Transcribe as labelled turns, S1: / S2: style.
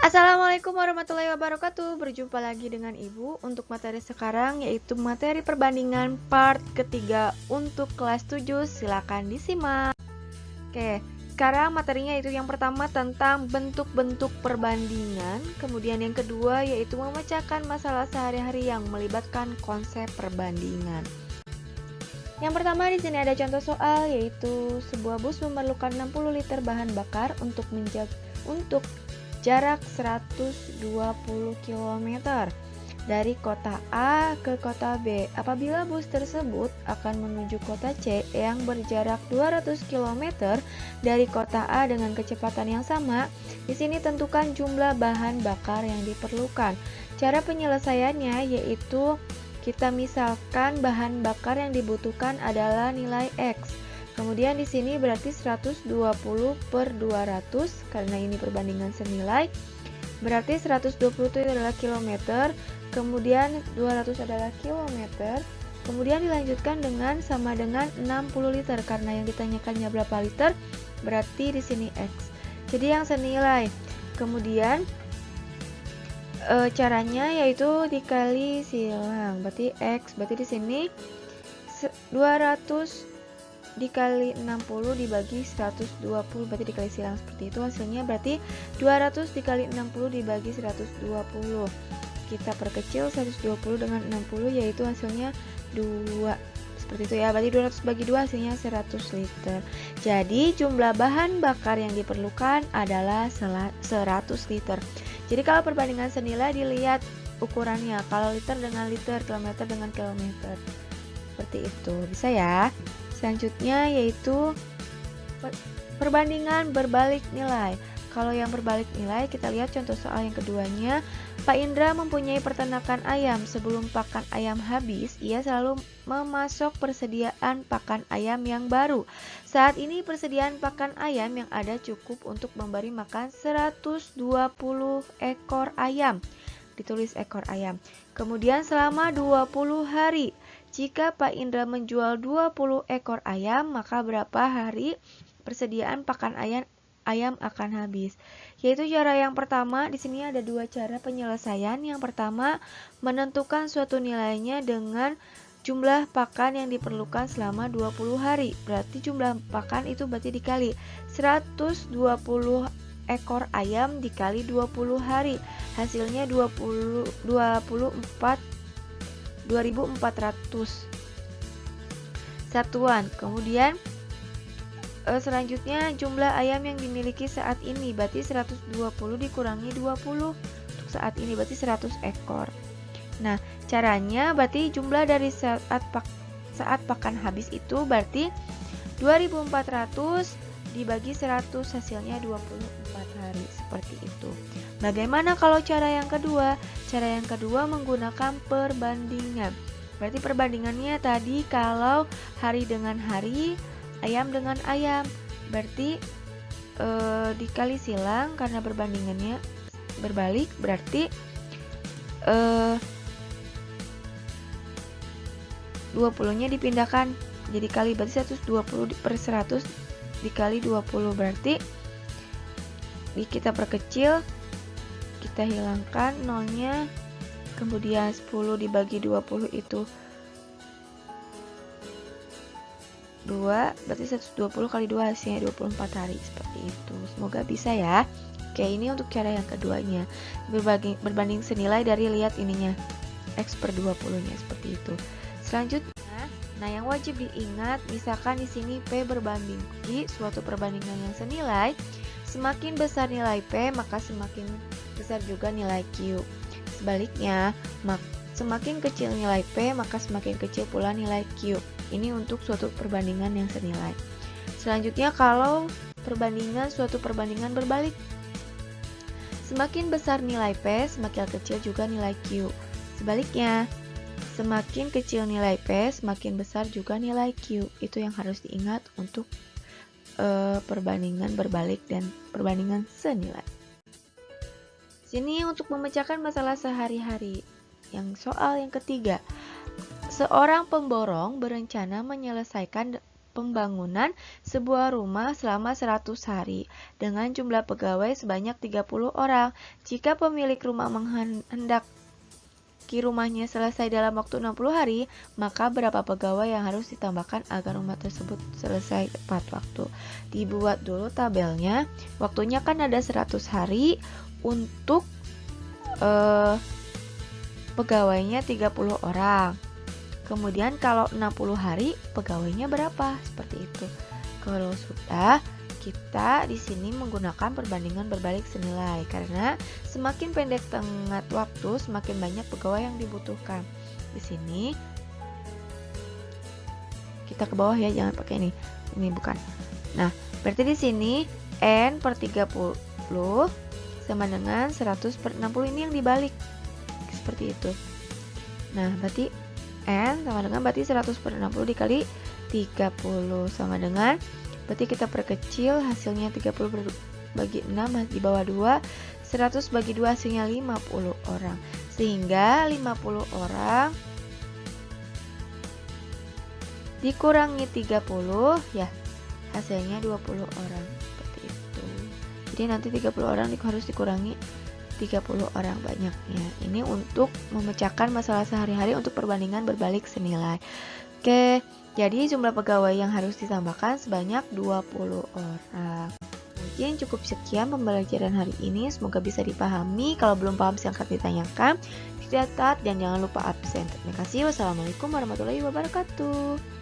S1: Assalamualaikum warahmatullahi wabarakatuh. Berjumpa lagi dengan Ibu untuk materi sekarang, yaitu materi perbandingan part ketiga untuk kelas 7. Silakan disimak. Oke, sekarang materinya itu yang pertama tentang bentuk-bentuk perbandingan, kemudian yang kedua yaitu memecahkan masalah sehari-hari yang melibatkan konsep perbandingan. Yang pertama di sini ada contoh soal, yaitu sebuah bus memerlukan 60 liter bahan bakar untuk jarak 120 km dari kota A ke kota B. Apabila bus tersebut akan menuju kota C yang berjarak 200 km dari kota A dengan kecepatan yang sama, di sini tentukan jumlah bahan bakar yang diperlukan. Cara penyelesaiannya yaitu kita misalkan bahan bakar yang dibutuhkan adalah nilai X. Kemudian di sini berarti 120 per 200, karena ini perbandingan senilai. Berarti 120 itu adalah kilometer, kemudian 200 adalah kilometer. Kemudian dilanjutkan dengan sama dengan 60 liter, karena yang ditanyakannya berapa liter, berarti di sini X. Jadi yang senilai. Kemudian caranya yaitu dikali silang, berarti X, berarti di sini 200 dikali 60 dibagi 120, berarti dikali silang seperti itu, hasilnya berarti 200 dikali 60 dibagi 120. Kita perkecil 120 dengan 60, yaitu hasilnya 2, seperti itu ya. Berarti 200 bagi 2 hasilnya 100 liter. Jadi jumlah bahan bakar yang diperlukan adalah 100 liter. Jadi kalau perbandingan senilai dilihat ukurannya, kalau liter dengan liter, kilometer dengan kilometer, seperti itu. Bisa ya. Selanjutnya yaitu perbandingan berbalik nilai. Kalau yang berbalik nilai, kita lihat contoh soal yang keduanya. Pak Indra mempunyai peternakan ayam. Sebelum pakan ayam habis, ia selalu memasok persediaan pakan ayam yang baru. Saat ini persediaan pakan ayam yang ada cukup untuk memberi makan 120 ekor ayam. Ditulis ekor ayam. Kemudian selama 20 hari. Jika Pak Indra menjual 20 ekor ayam, maka berapa hari persediaan pakan ayam akan habis? Yaitu cara yang pertama, di sini ada dua cara penyelesaian. Yang pertama, menentukan suatu nilainya dengan jumlah pakan yang diperlukan selama 20 hari. Berarti jumlah pakan itu berarti dikali 120 ekor ayam dikali 20 hari. Hasilnya 2400 satuan. Kemudian selanjutnya jumlah ayam yang dimiliki saat ini, berarti 120 dikurangi 20 untuk saat ini, berarti 100 ekor. Nah, caranya berarti jumlah dari saat pakan habis itu berarti 2400 dibagi 100, hasilnya 24 hari, seperti itu. Bagaimana kalau cara yang kedua? Cara yang kedua menggunakan perbandingan. Berarti perbandingannya tadi kalau hari dengan hari, ayam dengan ayam, berarti dikali silang karena perbandingannya berbalik, berarti 20-nya dipindahkan jadi kali, berarti 120 per 100 dikali 20, berarti kita perkecil, kita hilangkan nolnya, kemudian 10 dibagi 20 itu 2, berarti 120 kali 2 hasilnya 24 hari, seperti itu. Semoga bisa ya. Oke, ini untuk cara yang keduanya, berbanding senilai dari lihat ininya, X per 20 nya, seperti itu. Selanjutnya, nah yang wajib diingat, misalkan di sini P berbanding Q, suatu perbandingan yang senilai. Semakin besar nilai P, maka semakin besar juga nilai Q. Sebaliknya, semakin kecil nilai P, maka semakin kecil pula nilai Q. Ini untuk suatu perbandingan yang senilai. Selanjutnya, kalau suatu perbandingan berbalik, semakin besar nilai P, semakin kecil juga nilai Q. Sebaliknya, semakin kecil nilai P, semakin besar juga nilai Q. Itu yang harus diingat untuk perbandingan berbalik dan perbandingan senilai. Sini untuk memecahkan masalah sehari-hari. Yang soal yang ketiga, seorang pemborong berencana menyelesaikan pembangunan sebuah rumah selama 100 hari dengan jumlah pegawai sebanyak 30 orang. Jika pemilik rumah menghendaki rumahnya selesai dalam waktu 60 hari, maka berapa pegawai yang harus ditambahkan agar rumah tersebut selesai tepat waktu? Dibuat dulu tabelnya. Waktunya kan ada 100 hari untuk pegawainya 30 orang. Kemudian kalau 60 hari pegawainya berapa? Seperti itu. Kalau sudah, kita di sini menggunakan perbandingan berbalik senilai karena semakin pendek tenggat waktu, semakin banyak pegawai yang dibutuhkan. Di sini kita ke bawah ya, jangan pakai ini. Ini bukan. Nah, berarti di sini N per 30 sama dengan 100 per 60, ini yang dibalik. Seperti itu. Nah, berarti N sama dengan berarti 100 per 60 dikali 30 sama dengan, berarti kita perkecil hasilnya 30 bagi 6 di bawah 2, 100 bagi 2 hasilnya 50 orang. Sehingga 50 orang dikurangi 30 ya hasilnya 20 orang. Seperti itu. Jadi nanti 30 orang harus dikurangi 30 orang banyaknya. Ini untuk memecahkan masalah sehari-hari untuk perbandingan berbalik senilai. Oke, jadi jumlah pegawai yang harus ditambahkan sebanyak 20 orang. Mungkin cukup sekian pembelajaran hari ini. Semoga bisa dipahami. Kalau belum paham silahkan ditanyakan, dicatat, dan jangan lupa absen. Terima kasih. Wassalamualaikum warahmatullahi wabarakatuh.